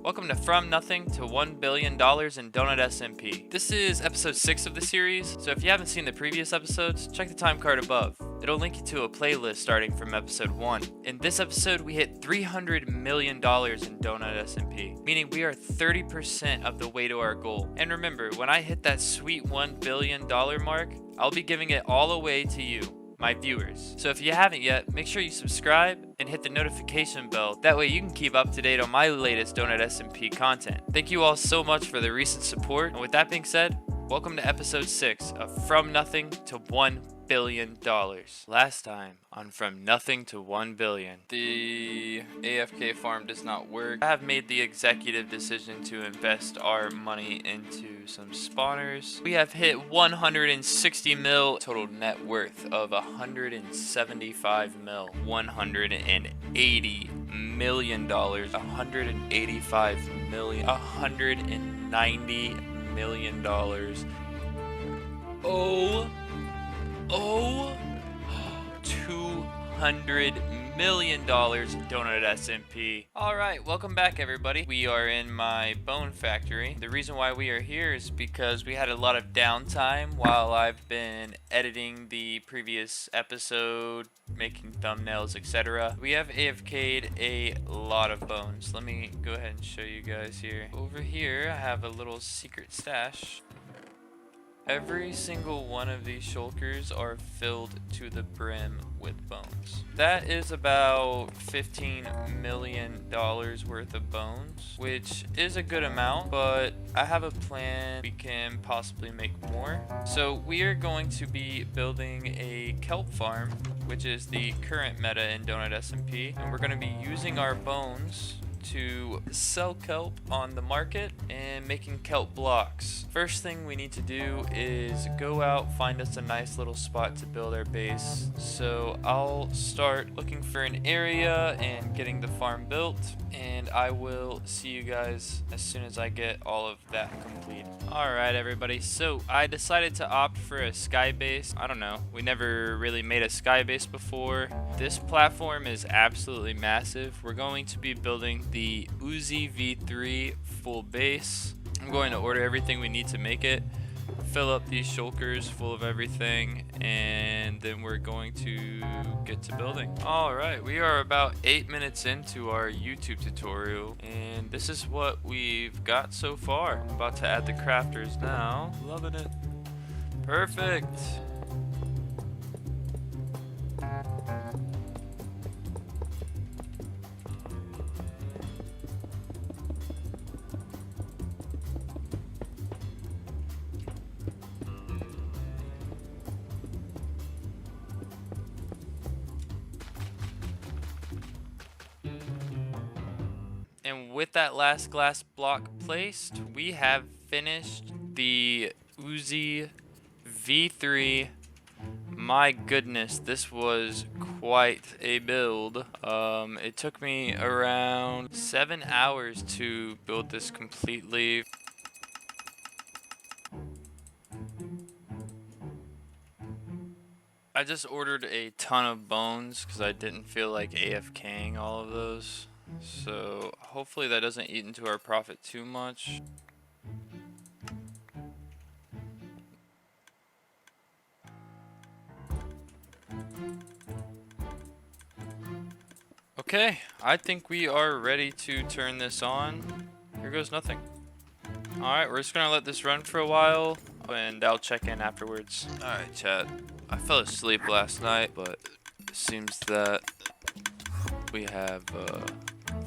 Welcome to From Nothing to $1 Billion in Donut SMP. This is episode 6 of the series, so if you haven't seen the previous episodes, check the time card above. It'll link you to a playlist starting from episode 1. In this episode, we hit $300 million in Donut SMP, meaning we are 30% of the way to our goal. And remember, when I hit that sweet $1 billion mark, I'll be giving it all away to you, my viewers. So if you haven't yet, make sure you subscribe and hit the notification bell. That way you can keep up to date on my latest Donut SMP content. Thank you all so much for the recent support. And with that being said, welcome to episode 6 of From Nothing to $1 billion. Last time on From Nothing to $1 billion, the AFK farm does not work. I have made the executive decision to invest our money into some spawners. We have hit 160 mil, total net worth of 175 mil, $180 million, $185 million, $190 million. $200 million Donut SMP. Alright, welcome back everybody. We are in my bone factory. The reason why we are here is because we had a lot of downtime while I've been editing the previous episode, making thumbnails, etc. We have AFK'd a lot of bones. Let me go ahead and show you guys here. Over here, I have a little secret stash. Every single one of these shulkers are filled to the brim with bones. That is about $15 million worth of bones, which is a good amount, but I have a plan. We can possibly make more. So we are going to be building a kelp farm, which is the current meta in Donut SMP, and we're going to be using our bones to sell kelp on the market and making kelp blocks. First thing we need to do is go out, find us a nice little spot to build our base. So I'll start looking for an area and getting the farm built, and I will see you guys as soon as I get all of that complete. Alright everybody, so I decided to opt for a sky base. I don't know, we never really made a sky base before. This platform is absolutely massive. We're going to be building the Uzi V3 full base. I'm going to order everything we need to make it, fill up these shulkers full of everything, and then we're going to get to building. Alright, we are about 8 minutes into our YouTube tutorial, and this is what we've got so far. I'm about to add the crafters now. Loving it. Perfect. And with that last glass block placed, we have finished the Uzi V3. My goodness, this was quite a build. It took me around 7 hours to build this completely. I just ordered a ton of bones because I didn't feel like AFKing all of those. So hopefully that doesn't eat into our profit too much. Okay, I think we are ready to turn this on. Here goes nothing. Alright, we're just gonna let this run for a while, and I'll check in afterwards. Alright, chat. I fell asleep last night, but it seems that we have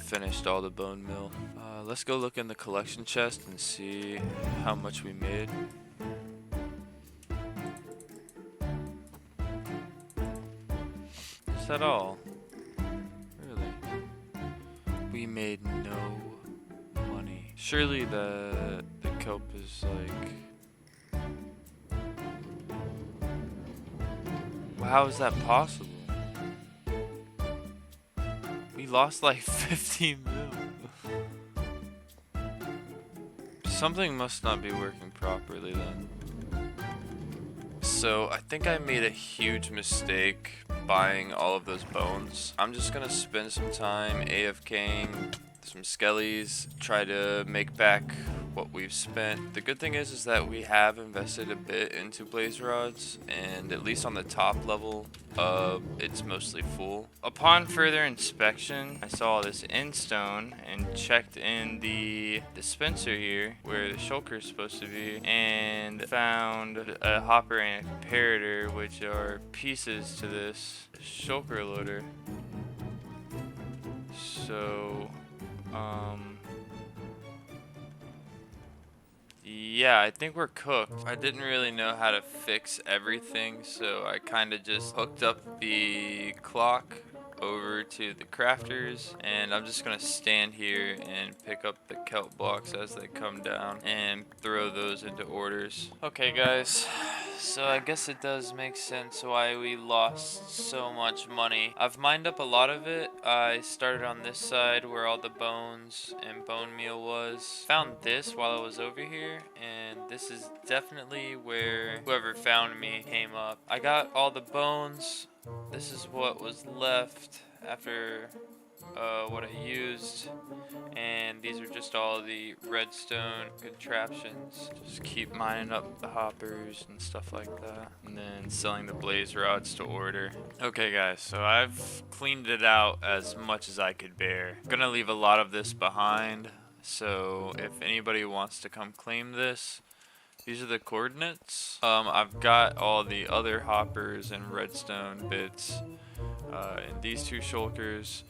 finished all the bone meal. Let's go look in the collection chest and see how much we made. Is that all? Really? We made no money. Surely the kelp is like... How is that possible? We lost like 15 mil. Something must not be working properly then. So I think I made a huge mistake buying all of those bones. I'm just gonna spend some time AFKing some skellies, try to make back what we've spent. The good thing is that we have invested a bit into blaze rods, and at least on the top level, it's mostly full. Upon further inspection, I saw this end stone and checked in the dispenser here where the shulker is supposed to be, and found a hopper and a comparator, which are pieces to this shulker loader. So yeah, I think we're cooked. I didn't really know how to fix everything, so I kind of just hooked up the clock over to the crafters, and I'm just gonna stand here and pick up the kelp blocks as they come down and throw those into orders. Okay guys, so I guess it does make sense why we lost so much money. I've mined up a lot of it. I started on this side where all the bones and bone meal was. Found this while I was over here, and this is definitely where whoever found me came up. I got all the bones. This is what was left after what I used, and these are just all the redstone contraptions. Just keep mining up the hoppers and stuff like that, and then selling the blaze rods to order. Okay guys, so I've cleaned it out as much as I could bear. I'm gonna leave a lot of this behind, so if anybody wants to come claim this, these are the coordinates. I've got all the other hoppers and redstone bits, and these two shulkers,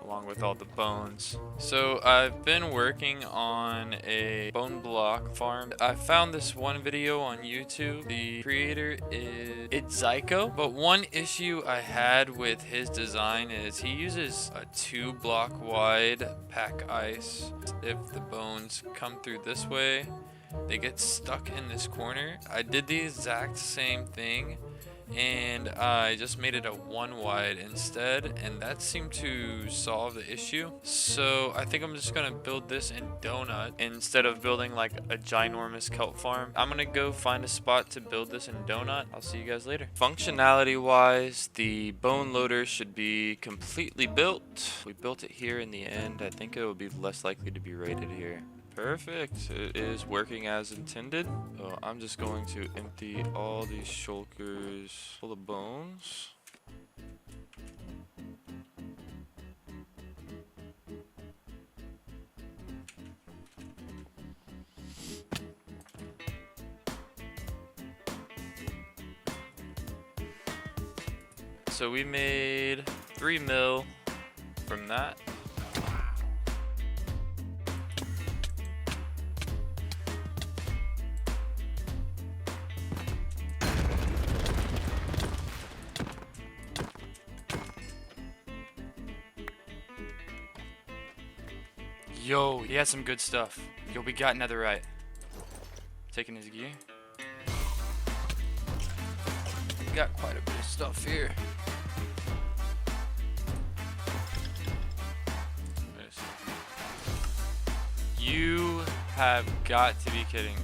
along with all the bones. So I've been working on a bone block farm. I found this one video on YouTube. The creator is Zyko, but one issue I had with his design is he uses a 2-block wide pack ice. If the bones come through this way, they get stuck in this corner. I did the exact same thing, and I just made it a 1 wide instead, and that seemed to solve the issue. So I think I'm just gonna build this in Donut instead of building like a ginormous kelp farm. I'm gonna go find a spot to build this in Donut. I'll see you guys later. Functionality wise, the bone loader should be completely built. We built it here in the end. I think it will be less likely to be rated here. Perfect. It is working as intended. So I'm just going to empty all these shulkers full of bones. So we made 3 mil from that. Yo, he had some good stuff. Yo, we got netherite. Taking his gear. We got quite a bit of stuff here. You have got to be kidding me.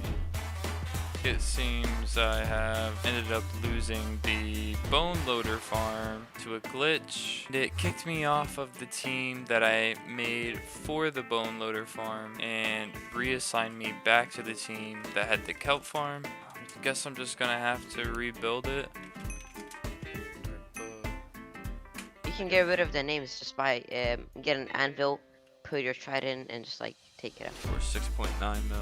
It seems I have ended up losing the bone loader farm to a glitch. It kicked me off of the team that I made for the bone loader farm and reassigned me back to the team that had the kelp farm. I guess I'm just gonna have to rebuild it. You can get rid of the names just by get an anvil, put your trident, and just like take it out. For 6.9 mil.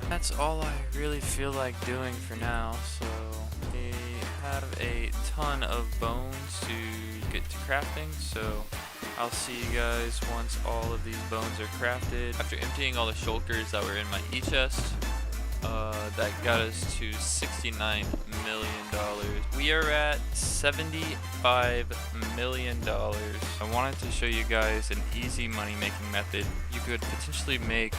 That's all I really feel like doing for now, so we have a ton of bones to get to crafting, so I'll see you guys once all of these bones are crafted. After emptying all the shulkers that were in my e-chest, that got us to $69 million. We are at $75 million. I wanted to show you guys an easy money making method. You could potentially make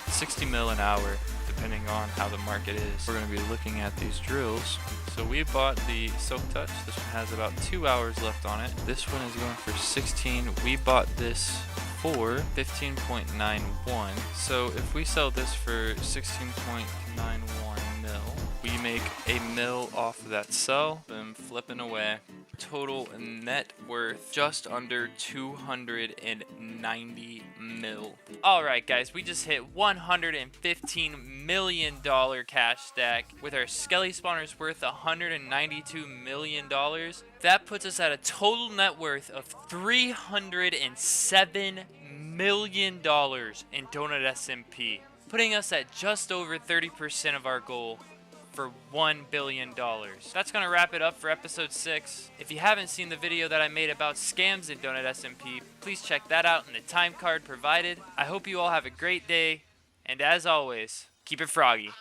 60 mil an hour depending on how the market is. We're going to be looking at these drills. So we bought the Silk Touch. This one has about 2 hours left on it. This one is going for 16. We bought this for 15.91. So if we sell this for 16.91 mil, We make a mil off of that sell. Been flipping away. Total net worth just under 290 mil. Alright guys, we just hit $115 million cash stack with our skelly spawners worth $192 million. That puts us at a total net worth of $307 million in Donut SMP, putting us at just over 30% of our goal for $1 billion. That's gonna wrap it up for episode 6. If you haven't seen the video that I made about scams in Donut SMP, please check that out in the time card provided. I hope you all have a great day, and as always, keep it froggy.